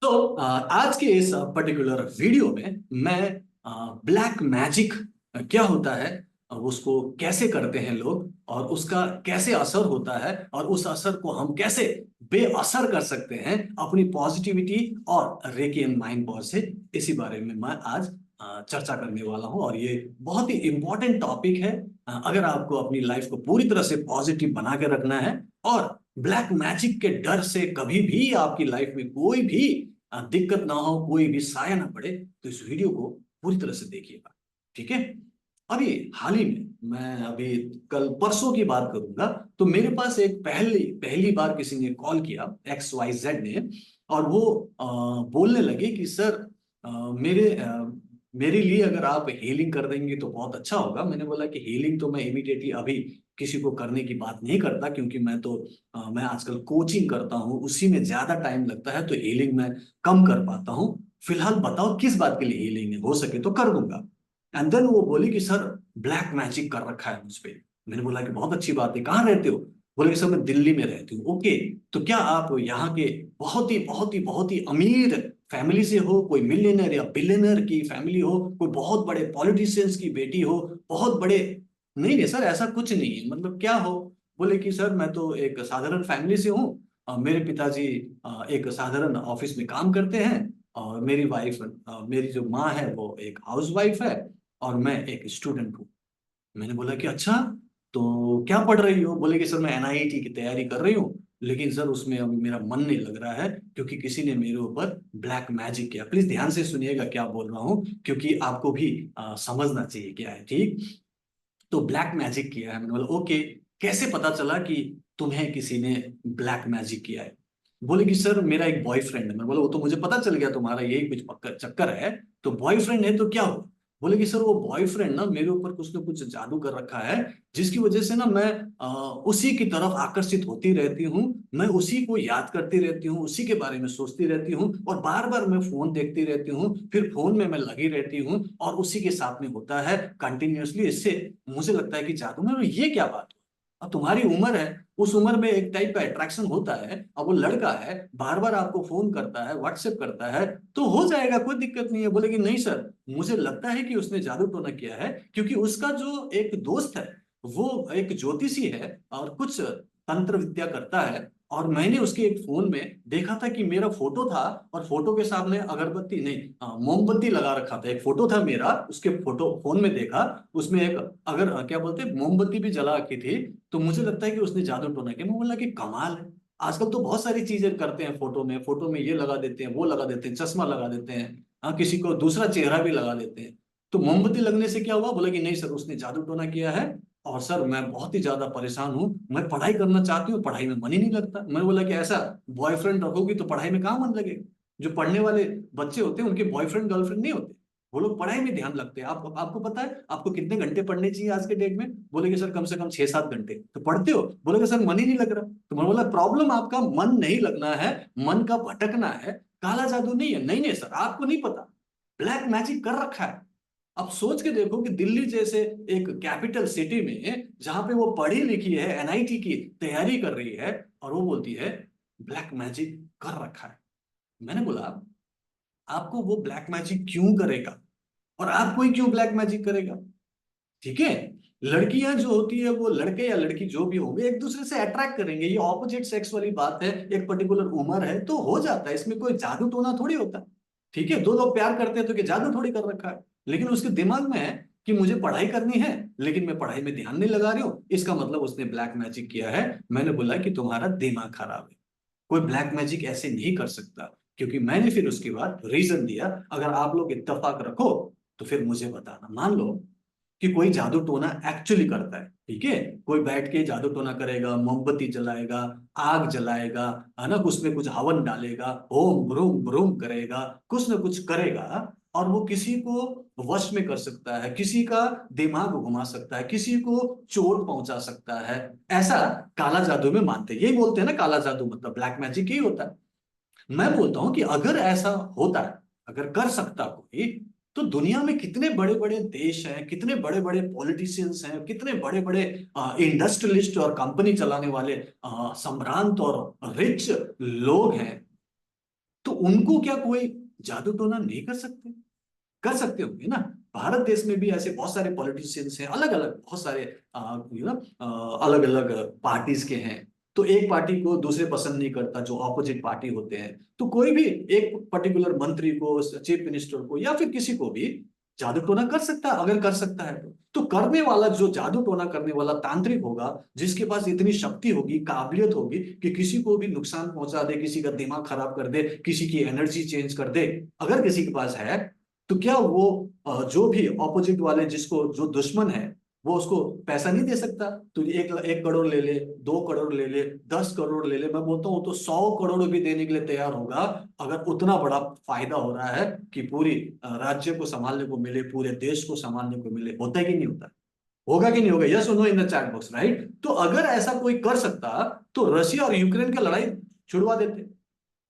तो आज के इस पर्टिकुलर वीडियो में मैं ब्लैक मैजिक क्या होता है, उसको कैसे करते हैं लोग और उसका कैसे असर होता है और उस असर को हम कैसे बेअसर कर सकते हैं अपनी पॉजिटिविटी और रेकी एंड माइंड पावर से, इसी बारे में मैं आज चर्चा करने वाला हूं। और ये बहुत ही इंपॉर्टेंट टॉपिक है। अगर आपको अपनी लाइफ को पूरी तरह से पॉजिटिव बना के रखना है और ब्लैक मैजिक के डर से कभी भी आपकी लाइफ में कोई भी दिक्कत ना हो, कोई भी साया ना पड़े, तो इस वीडियो को पूरी तरह से देखिएगा। ठीक है। अभी हाल ही में मैं अभी कल परसों की बात करूंगा, तो मेरे पास एक पहली पहली बार किसी ने कॉल किया, XYZ ने। और वो बोलने लगे कि सर, मेरे लिए अगर आप हीलिंग कर देंगे तो बहुत अच्छा होगा। मैंने बोला कि हीलिंग तो मैं इमीडिएटली अभी किसी को करने की बात नहीं करता, क्योंकि मैं आजकल कोचिंग करता हूँ, उसी में ज्यादा टाइम लगता है, तो हीलिंग मैं कम कर पाता हूँ। फिलहाल बताओ किस बात के लिए हीलिंग है, हो सके तो कर दूंगा। एंड देन वो बोली कि सर, ब्लैक मैजिक कर रखा है मुझ पे। मैंने बोला कि बहुत अच्छी बात है, कहाँ रहते हो? बोले कि सर मैं दिल्ली में रहती हूँ। ओके, तो क्या आप यहाँ के बहुत ही अमीर फैमिली से हो, कोई मिलियनर या बिलियनर की फैमिली हो, कोई बहुत बड़े पॉलिटिशियंस की बेटी हो, बहुत बड़े? नहीं नहीं सर, ऐसा कुछ नहीं है, मतलब क्या हो? बोले कि सर मैं तो एक साधारण फैमिली से हूँ। मेरे पिताजी एक साधारण ऑफिस में काम करते हैं, और मेरी वाइफ, मेरी जो माँ है वो एक हाउस वाइफ है, और मैं एक स्टूडेंट हूँ। मैंने बोला कि अच्छा, तो क्या पढ़ रही हो? बोले कि सर मैं NIT की तैयारी कर रही हूँ, लेकिन सर उसमें अभी मेरा मन नहीं लग रहा है, क्योंकि किसी ने मेरे ऊपर ब्लैक मैजिक किया। प्लीज ध्यान से सुनिएगा क्या बोल रहा हूँ, क्योंकि आपको भी समझना चाहिए क्या है। ठीक। तो ब्लैक मैजिक किया है। मैंने बोला ओके, कैसे पता चला कि तुम्हें किसी ने ब्लैक मैजिक किया है? बोले कि सर मेरा एक बॉयफ्रेंड है। मैं बोला वो तो मुझे पता चल गया, तुम्हारा यही कुछ पक्का चक्कर है। तो बॉयफ्रेंड है तो क्या हुआ? बोले कि सर वो बॉयफ्रेंड ना मेरे ऊपर कुछ ना कुछ जादू कर रखा है, जिसकी वजह से ना मैं उसी की तरफ आकर्षित होती रहती हूँ। मैं उसी को याद करती रहती हूँ, उसी के बारे में सोचती रहती हूँ, और बार बार मैं फोन देखती रहती हूँ, फिर फोन में मैं लगी रहती हूँ, और उसी के साथ में होता है कंटिन्यूअसली। इससे मुझे लगता है कि जादू में ये क्या बात है? अब तुम्हारी उम्र है, उस उम्र में एक टाइप का अट्रैक्शन होता है। अब वो लड़का है, बार बार आपको फोन करता है, व्हाट्सएप करता है, तो हो जाएगा, कोई दिक्कत नहीं है। बोले कि नहीं सर, मुझे लगता है कि उसने जादू टोना किया है, क्योंकि उसका जो एक दोस्त है वो एक ज्योतिषी है और कुछ तंत्र विद्या करता है। और मैंने उसके एक फोन में देखा था कि मेरा फोटो था, और फोटो के सामने अगरबत्ती नहीं, मोमबत्ती लगा रखा था। एक फोटो था मेरा, उसके फोटो फोन में देखा, उसमें एक, अगर क्या बोलते हैं, मोमबत्ती भी जला रखी थी। तो मुझे लगता है कि उसने जादू टोना किया। मैं बोला कि कमाल है, आजकल तो बहुत सारी चीजें करते हैं फोटो में। फोटो में ये लगा देते हैं, वो लगा देते हैं, चश्मा लगा देते हैं, हाँ, किसी को दूसरा चेहरा भी लगा देते हैं। तो मोमबत्ती लगने से क्या हुआ? बोला कि नहीं सर, उसने जादू टोना किया है। और सर मैं बहुत ही ज्यादा परेशान हूँ, मैं पढ़ाई करना चाहती हूँ, पढ़ाई में मन ही नहीं लगता। मैं बोला कि ऐसा बॉयफ्रेंड रखोगी तो पढ़ाई में कहाँ मन लगेगा? जो पढ़ने वाले बच्चे होते हैं उनके बॉयफ्रेंड गर्लफ्रेंड नहीं होते, वो लोग पढ़ाई में ध्यान लगते हैं। आपको पता है आपको कितने घंटे पढ़ने चाहिए आज के डेट में? बोले कि सर कम से कम 6-7 घंटे। तो पढ़ते हो? बोले कि सर मन ही नहीं लग रहा। तो मैं बोला प्रॉब्लम आपका मन नहीं लगना है, मन का भटकना है, काला जादू नहीं है। नहीं नहीं सर, आपको नहीं पता, ब्लैक मैजिक कर रखा है। अब सोच के देखो कि दिल्ली जैसे एक कैपिटल सिटी में, जहां पे वो पढ़ी लिखी है, NIT की तैयारी कर रही है, और वो बोलती है ब्लैक मैजिक कर रखा है। मैंने बोला आपको वो ब्लैक मैजिक क्यों करेगा, और आपको ही क्यों ब्लैक मैजिक करेगा? ठीक है। लड़कियां जो होती है, वो लड़के या लड़की जो भी होंगे एक दूसरे से अट्रैक्ट करेंगे, ये ऑपोजिट सेक्स वाली बात है, एक पर्टिकुलर उम्र है तो हो जाता है, इसमें कोई जादू टोना थोड़ी होता। ठीक है, दो लोग प्यार करते हैं तो क्या जादू थोड़ी कर रखा है? लेकिन उसके दिमाग में है कि मुझे पढ़ाई करनी है, लेकिन मैं पढ़ाई में ध्यान नहीं लगा रही हूँ, इसका मतलब उसने ब्लैक मैजिक किया है। मैंने बोला कि तुम्हारा दिमाग खराब है, कोई ब्लैक मैजिक ऐसे नहीं कर सकता। क्योंकि मैंने फिर उसके बाद रीजन दिया, अगर आप लोग इत्तेफाक रखो तो फिर मुझे बताना। मान लो कि कोई जादू टोना एक्चुअली करता है, ठीक है, कोई बैठ के जादू टोना करेगा, मोमबत्ती जलाएगा, आग जलाएगा, है ना, उसमें कुछ हवन डालेगा, ओम ब्रूम ब्रूम करेगा, कुछ ना कुछ करेगा, और वो किसी को वश में कर सकता है, किसी का दिमाग घुमा सकता है, किसी को चोट पहुंचा सकता है। ऐसा काला जादू में मानते हैं, यही बोलते हैं ना, काला जादू मतलब ब्लैक मैजिक ही होता है। मैं बोलता हूं कि अगर ऐसा होता है, अगर कर सकता कोई, तो दुनिया में कितने बड़े बड़े देश हैं, कितने बड़े बड़े पॉलिटिशियंस हैं, कितने बड़े बड़े इंडस्ट्रियलिस्ट और कंपनी चलाने वाले सम्भ्रांत और रिच लोग हैं। तो उनको क्या कोई जादू टोना नहीं कर सकते? कर सकते होंगे ना। भारत देश में भी ऐसे बहुत सारे पॉलिटिशियंस हैं, अलग अलग बहुत सारे अलग अलग पार्टीज के हैं। तो एक पार्टी को दूसरे पसंद नहीं करता, जो ऑपोजिट पार्टी होते हैं, तो कोई भी एक पर्टिकुलर मंत्री को, चीफ मिनिस्टर को, या फिर किसी को भी जादू टोना कर सकता है, अगर कर सकता है तो करने वाला, जो जादू टोना करने वाला तांत्रिक होगा, जिसके पास इतनी शक्ति होगी, काबिलियत होगी कि किसी को भी नुकसान पहुंचा दे, किसी का दिमाग खराब कर दे, किसी की एनर्जी चेंज कर दे, अगर किसी के पास है, तो क्या वो जो भी ऑपोजिट वाले, जिसको जो दुश्मन है, वो उसको पैसा नहीं दे सकता? तो 1 करोड़ ले ले, 2 करोड़ ले ले, 10 करोड़ ले ले, मैं बोलता हूँ तो 100 करोड़ भी देने के लिए तैयार होगा, अगर उतना बड़ा फायदा हो रहा है कि पूरी राज्य को संभालने को मिले, पूरे देश को संभालने को मिले। होता है कि नहीं होता? होगा कि नहीं होगा? यस और no in the chat box, right? तो अगर ऐसा कोई कर सकता, तो रशिया और यूक्रेन की लड़ाई छुड़वा देते,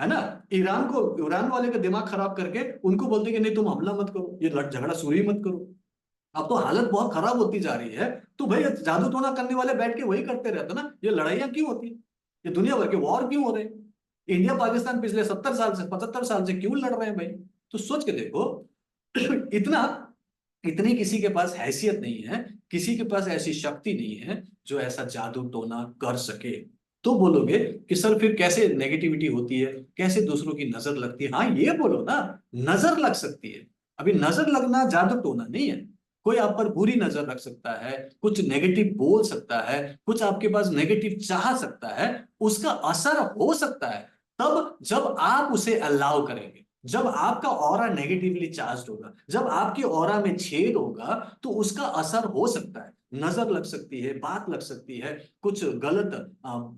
है ना? ईरान वाले का दिमाग खराब करके उनको बोलते कि नहीं, तुम हमला मत करो, ये झगड़ा शुरू ही मत करो। अब तो हालत बहुत खराब होती जा रही है, तो भाई जादू टोना करने वाले बैठ के वही करते रहते ना। ये लड़ाइयां क्यों होती है? ये दुनिया भर के वॉर क्यों हो रहे हैं? इंडिया पाकिस्तान पिछले 70 साल से, 75 साल से क्यों लड़ रहे हैं भाई? तो सोच के देखो। इतना इतनी किसी के पास हैसियत नहीं है, किसी के पास ऐसी शक्ति नहीं है जो ऐसा जादू टोना कर सके। तो बोलोगे कि सर फिर कैसे नेगेटिविटी होती है, कैसे दूसरों की नजर लगती है? हाँ, ये बोलो ना, नजर लग सकती है। अभी नजर लगना जादू टोना नहीं है। कोई आप पर बुरी नजर रख सकता है, कुछ नेगेटिव बोल सकता है, कुछ आपके पास नेगेटिव चाह सकता है, उसका असर हो सकता है तब जब आप उसे अलाउ करेंगे। जब आपका ऑरा नेगेटिवली चार्ज होगा, जब आपके ऑरा में छेद होगा, तो उसका असर हो सकता है। नजर लग सकती है, बात लग सकती है, कुछ गलत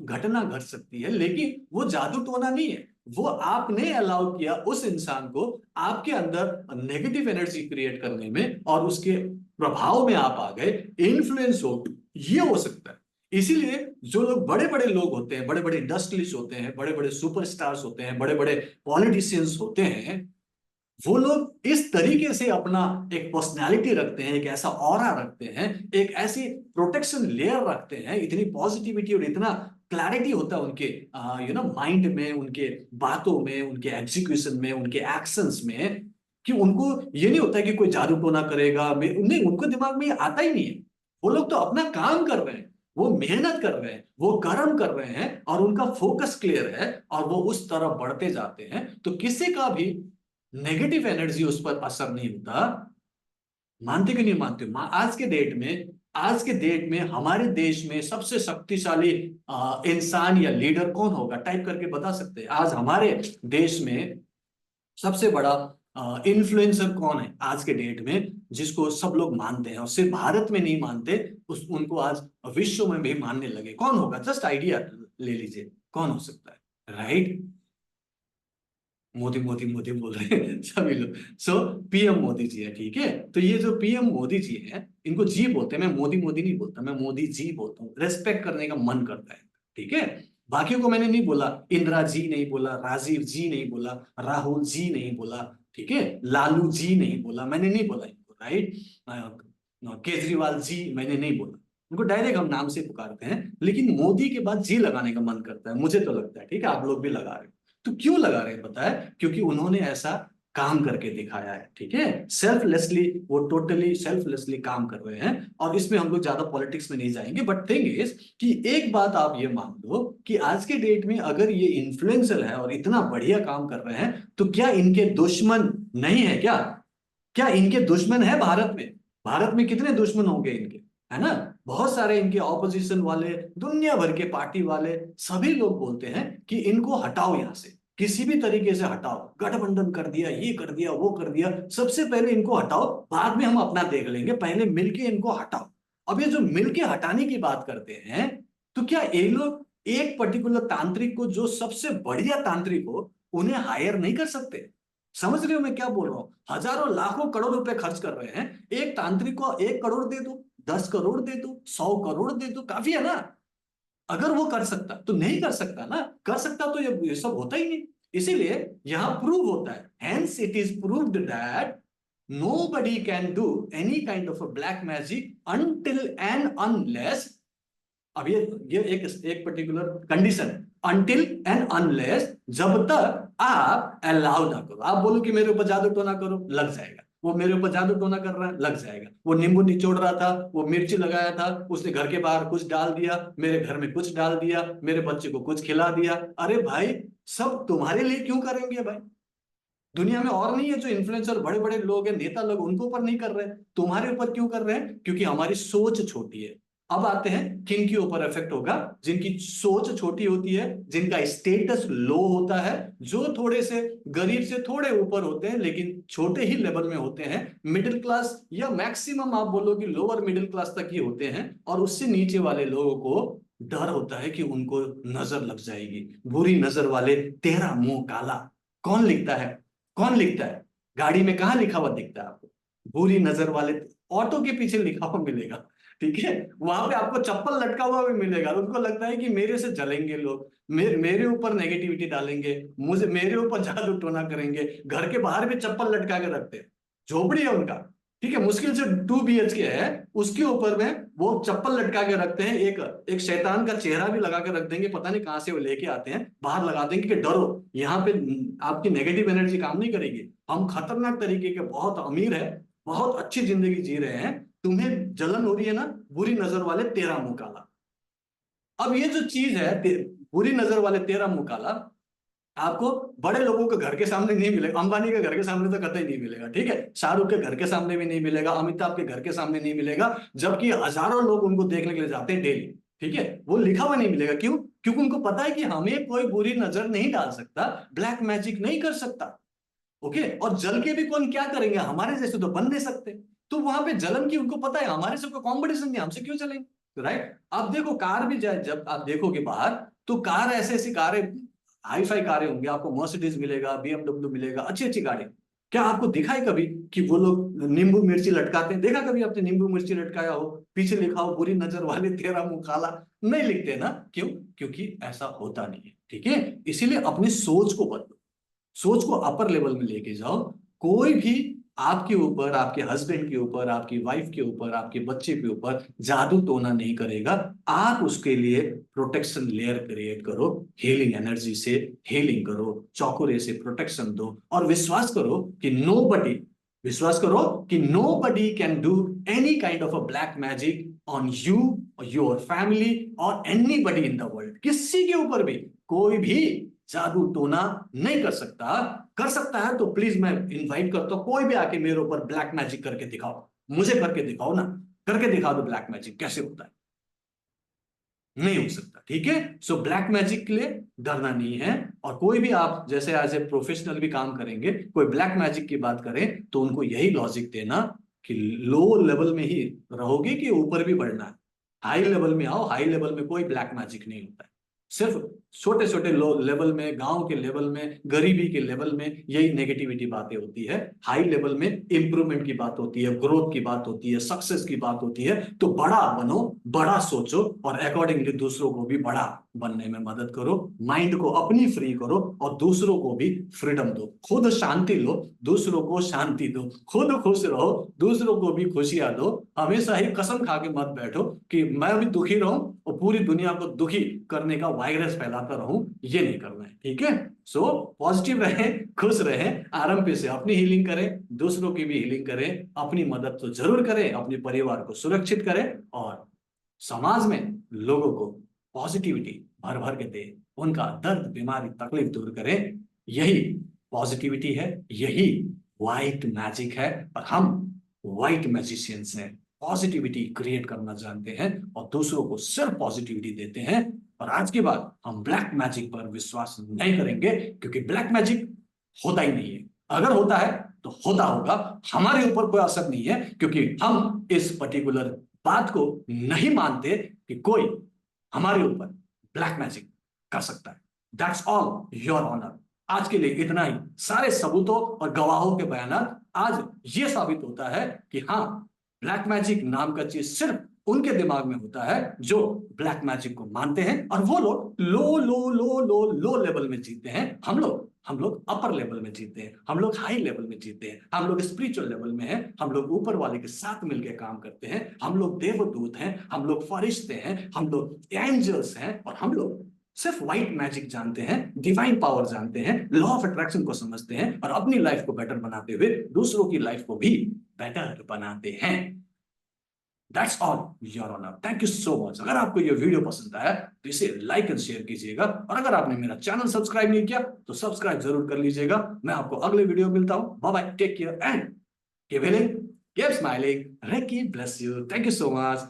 घटना घट सकती है, लेकिन वो जादू टोना नहीं है। वो आपने अलाउ किया उस इंसान को आपके अंदर नेगेटिव एनर्जी क्रिएट करने में, और उसके प्रभाव में आप आ गए, इन्फ्लुएंस हो, ये हो सकता है। इसीलिए जो लोग बड़े बड़े लोग होते हैं, बड़े बड़े इंडस्ट्रियलिस्ट होते हैं, बड़े बड़े सुपरस्टार्स होते हैं, बड़े बड़े पॉलिटिशियंस होते हैं, वो लोग इस तरीके से अपना एक पर्सनालिटी रखते हैं, एक ऐसा ऑरा रखते हैं, एक ऐसी प्रोटेक्शन लेयर रखते हैं, इतनी पॉजिटिविटी और इतना क्लैरिटी होता है उनके माइंड में, उनके बातों में, उनके एग्जीक्यूशन में, उनके एक्शंस में, कि उनको ये नहीं होता है कि कोई जादू टोना करेगा, नहीं, उनको दिमाग में ये आता ही नहीं है। वो लोग तो अपना काम कर रहे हैं, वो मेहनत कर रहे हैं, वो कर्म कर रहे हैं, और उनका फोकस क्लियर है, और वो उस तरफ बढ़ते जाते हैं। तो किसी का भी नेगेटिव एनर्जी उस पर असर नहीं होता। मानते कि नहीं मानते? आज के डेट में हमारे देश में सबसे शक्तिशाली इंसान या लीडर कौन होगा? टाइप करके बता सकते हैं आज हमारे देश में सबसे बड़ा इन्फ्लुएंसर कौन है आज के डेट में, जिसको सब लोग मानते हैं, और सिर्फ भारत में नहीं मानते, उनको आज विश्व में भी मानने लगे? कौन होगा? जस्ट आइडिया ले लीजिए, कौन हो सकता है? राइट? मोदी मोदी मोदी बोल रहे हैं सभी लोग। सो पीएम मोदी जी है, ठीक है? तो ये जो पीएम मोदी जी हैं, इनको जी बोलते हैं, मैं मोदी मोदी नहीं बोलता, मैं मोदी जी बोलता हूँ, रेस्पेक्ट करने का मन करता है, ठीक है? बाकियों को मैंने नहीं बोला, इंदिरा जी नहीं बोला, राजीव जी नहीं बोला, राहुल जी नहीं बोला, ठीक है, लालू जी नहीं बोला, मैंने नहीं बोला इनको, राइट? केजरीवाल जी मैंने नहीं बोला, उनको डायरेक्ट हम नाम से पुकारते हैं। लेकिन मोदी के बाद जी लगाने का मन करता है, मुझे तो लगता है, ठीक है? आप लोग भी लगा रहे हो। तो क्यों लगा रहे हैं पता है? क्योंकि उन्होंने ऐसा काम करके दिखाया है, ठीक है? सेल्फलेसली, वो टोटली सेल्फलेसली काम कर रहे हैं। और इसमें हम लोग ज्यादा पॉलिटिक्स में नहीं जाएंगे, बट थिंग इज कि एक बात आप ये मान लो कि आज के डेट में अगर ये इन्फ्लुएंसर है और इतना बढ़िया काम कर रहे हैं, तो क्या इनके दुश्मन नहीं है क्या? क्या इनके दुश्मन है भारत में? भारत में कितने दुश्मन होंगे इनके, है ना? बहुत सारे इनके ऑपोजिशन वाले, दुनिया भर के पार्टी वाले, सभी लोग बोलते हैं कि इनको हटाओ यहां से, किसी भी तरीके से हटाओ, गठबंधन कर दिया, ये कर दिया, वो कर दिया, सबसे पहले इनको हटाओ, बाद में हम अपना देख लेंगे, पहले मिलके इनको हटाओ। अब ये जो मिलके हटाने की बात करते हैं, तो क्या ये लोग एक पर्टिकुलर तांत्रिक को, जो सबसे बढ़िया तांत्रिक हो, उन्हें हायर नहीं कर सकते? समझ रहे हो मैं क्या बोल रहा हूं? हजारों लाखों करोड़ रुपए खर्च कर रहे हैं, एक तांत्रिक को 1 करोड़ दे दो, 10 करोड़ दे दो, 100 करोड़ दे दो, काफी है ना? अगर वो कर सकता तो नहीं कर सकता ना? कर सकता तो ये सब होता ही नहीं। इसीलिए यहां प्रूव होता है, hence it is proved that nobody can do any kind of a black magic until and unless, अब ये एक पर्टिकुलर कंडीशन है, अनटिल एंड अनलेस, जब तक आप अलाउ ना करो। आप बोलो कि मेरे ऊपर जादू टोना करो, लग जाएगा। वो मेरे ऊपर जादू टोना कर रहा है, लग जाएगा। वो नींबू निचोड़ रहा था, वो मिर्ची लगाया था, उसने घर के बाहर कुछ डाल दिया, मेरे घर में कुछ डाल दिया, मेरे बच्चे को कुछ खिला दिया। अरे भाई, सब तुम्हारे लिए क्यों करेंगे भाई? दुनिया में और नहीं है जो इन्फ्लुएंसर बड़े बड़े लोग हैं, नेता लोग, उनके ऊपर नहीं कर रहे हैं, तुम्हारे ऊपर क्यों कर रहे हैं? क्योंकि हमारी सोच छोटी है। अब आते हैं किन के ऊपर इफेक्ट होगा? जिनकी सोच छोटी होती है, जिनका स्टेटस लो होता है, जो थोड़े से गरीब से थोड़े ऊपर होते हैं लेकिन छोटे ही लेवल में होते हैं, मिडिल क्लास या मैक्सिमम आप बोलो कि लोअर मिडिल क्लास तक ही होते हैं। और उससे नीचे वाले लोगों को डर होता है कि उनको नजर लग जाएगी। बुरी नजर वाले तेरा मुंह काला, कौन लिखता है? कौन लिखता है? गाड़ी में कहाँ लिखा हुआ दिखता है आपको? बुरी नजर वाले, ऑटो के पीछे लिखा हुआ मिलेगा, ठीक है? वहां पे आपको चप्पल लटका हुआ भी मिलेगा। उनको लगता है कि मेरे से जलेंगे लोग, मेरे ऊपर नेगेटिविटी डालेंगे, मुझे मेरे ऊपर जादू टोना करेंगे। घर के बाहर भी चप्पल लटका के रखते हैं। झोपड़ी है उनका, ठीक है, मुश्किल से 2 BHK है, उसके ऊपर में वो चप्पल लटका के रखते हैं। एक एक शैतान का चेहरा भी लगा के रख देंगे, पता नहीं कहां से वो लेके आते हैं, बाहर लगा देंगे कि डरो, यहाँ पे आपकी नेगेटिव एनर्जी काम नहीं करेगी। हम खतरनाक तरीके के बहुत अमीर है, बहुत अच्छी जिंदगी जी रहे हैं, तुम्हें जलन हो रही है ना, बुरी नजर वाले तेरा मुंह काला। अब ये जो चीज है बुरी नजर वाले तेरा मुंह काला, आपको बड़े लोगों के घर के सामने नहीं मिलेगा। अंबानी के घर के सामने तो कतई नहीं मिलेगा, ठीक है? शाहरुख के घर के सामने भी नहीं मिलेगा, अमिताभ के घर के सामने नहीं मिलेगा, जबकि हजारों लोग उनको देखने के लिए जाते हैं डेली, ठीक है? वो लिखा हुआ नहीं मिलेगा, क्यों? क्योंकि उनको पता है कि हमें कोई बुरी नजर नहीं डाल सकता, ब्लैक मैजिक नहीं कर सकता। ओके, और जल के भी कौन क्या करेंगे, हमारे जैसे तो बन नहीं सकते। तो वहां पे जलन की उनको पता है, हमारे से कोई कॉम्पिटिशन नहीं, हमसे क्यों चलेंगे, राइट? आप देखो कार भी जाए, जब आप देखोगे बाहर, तो कार ऐसे ऐसी कारें, हाई फाई कारें होंगी, आपको मर्सिडीज मिलेगा, BMW मिलेगा, अच्छी अच्छी गाड़ी। क्या आपको दिखा है कभी कि वो लोग नींबू मिर्ची लटकाते हैं? देखा कभी आपने नींबू मिर्ची लटकाया हो, पीछे लिखा हो बुरी नजर वाले तेरा मुंह काला? नहीं लिखते ना, क्यों? क्योंकि ऐसा होता नहीं है, ठीक है? इसीलिए अपनी सोच को बदलो, सोच को अपर लेवल में लेके जाओ। कोई भी आपके ऊपर, आपके हस्बैंड के ऊपर, आपकी वाइफ के ऊपर, आपके बच्चे के ऊपर जादू टोना नहीं करेगा। आप उसके लिए प्रोटेक्शन लेयर क्रिएट करो, हीलिंग एनर्जी से हीलिंग करो, चौकुरे से प्रोटेक्शन दो, और विश्वास करो कि nobody can do any kind of a black magic on you, your family, और anybody in the world. किसी के ऊपर भी कोई भी जादू टोना नहीं कर सकता। कर सकता है तो प्लीज मैं इनवाइट करता हूं, कोई भी आके मेरे ऊपर ब्लैक मैजिक करके दिखाओ, मुझे करके दिखाओ ना, करके दिखा दो ब्लैक मैजिक कैसे होता है। नहीं हो सकता, ठीक है? सो ब्लैक मैजिक के लिए डरना नहीं है। और कोई भी आप जैसे एज ए प्रोफेशनल भी काम करेंगे, कोई ब्लैक मैजिक की बात करें, तो उनको यही लॉजिक देना कि लो लेवल में ही रहोगे कि ऊपर भी बढ़ना है। हाई लेवल में आओ, हाई लेवल में कोई ब्लैक मैजिक नहीं होता है। सिर्फ छोटे छोटे लो लेवल में, गांव के लेवल में, गरीबी के लेवल में यही नेगेटिविटी बातें होती है। हाई लेवल में इंप्रूवमेंट की बात होती है, ग्रोथ की बात होती है, सक्सेस की बात होती है। तो बड़ा बनो, बड़ा सोचो, और अकॉर्डिंगली दूसरों को भी बड़ा बनने में मदद करो। माइंड को अपनी फ्री करो और दूसरों को भी फ्रीडम दो। खुद शांति लो, दूसरों को शांति दो। खुद खुश रहो, दूसरों को भी खुशियां दो। हमेशा ही कसम खा के मत बैठो कि मैं भी दुखी रहूं और पूरी दुनिया को दुखी करने का वायरस फैलाता रहूं, ये नहीं करना है, ठीक है? सो पॉजिटिव रहें, खुश रहें, आराम से अपनी हीलिंग करें, दूसरों की भी हीलिंग करें, अपनी मदद तो जरूर करें, अपने परिवार को सुरक्षित करें, और समाज में लोगों को पॉजिटिविटी भर भर के दे, उनका दर्द, बीमारी, तकलीफ दूर करें। यही पॉजिटिविटी है, यही व्हाइट मैजिक है। और हम व्हाइट मैजिशियंस हैं, पॉजिटिविटी क्रिएट करना जानते हैं और दूसरों को सिर्फ पॉजिटिविटी देते हैं। और आज के बाद हम ब्लैक मैजिक पर विश्वास नहीं करेंगे, क्योंकि ब्लैक मैजिक होता ही नहीं है। अगर होता है तो होता होगा, हमारे ऊपर कोई असर नहीं है, क्योंकि हम इस पर्टिकुलर बात को नहीं मानते कि कोई हमारे ऊपर ब्लैक मैजिक कर सकता है। That's all your honour. आज के लिए इतना ही। सारे सबूतों और गवाहों के बयानात आज ये साबित होता है कि हाँ, ब्लैक मैजिक नाम का चीज सिर्फ उनके दिमाग में होता है जो ब्लैक मैजिक को मानते हैं, और वो लोग लो लो लो लो लो लेवल में जीते हैं। हम लोग अपर लेवल में जीते हैं, हम लोग हाई लेवल में जीते हैं, हम लोग स्पिरिचुअल लेवल में हैं, हम लोग ऊपर वाले के साथ मिलकर काम करते हैं, हम लोग देवदूत हैं, हम लोग फरिश्ते हैं, हम लोग एंजल्स हैं, और हम लोग सिर्फ व्हाइट मैजिक जानते हैं, डिवाइन पावर जानते हैं, लॉ ऑफ अट्रैक्शन को समझते हैं और अपनी लाइफ को बेटर बनाते हुए दूसरों की लाइफ को भी बेटर बनाते हैं। That's all your honour, thank you so much. अगर आपको ये वीडियो पसंद आया तो इसे लाइक एंड शेयर कीजिएगा, और अगर आपने मेरा चैनल सब्सक्राइब नहीं किया तो सब्सक्राइब जरूर कर लीजिएगा। मैं आपको अगले वीडियो में मिलता हूं। Bye bye, take care and keep healing, keep smiling, keep bless you, thank you so much।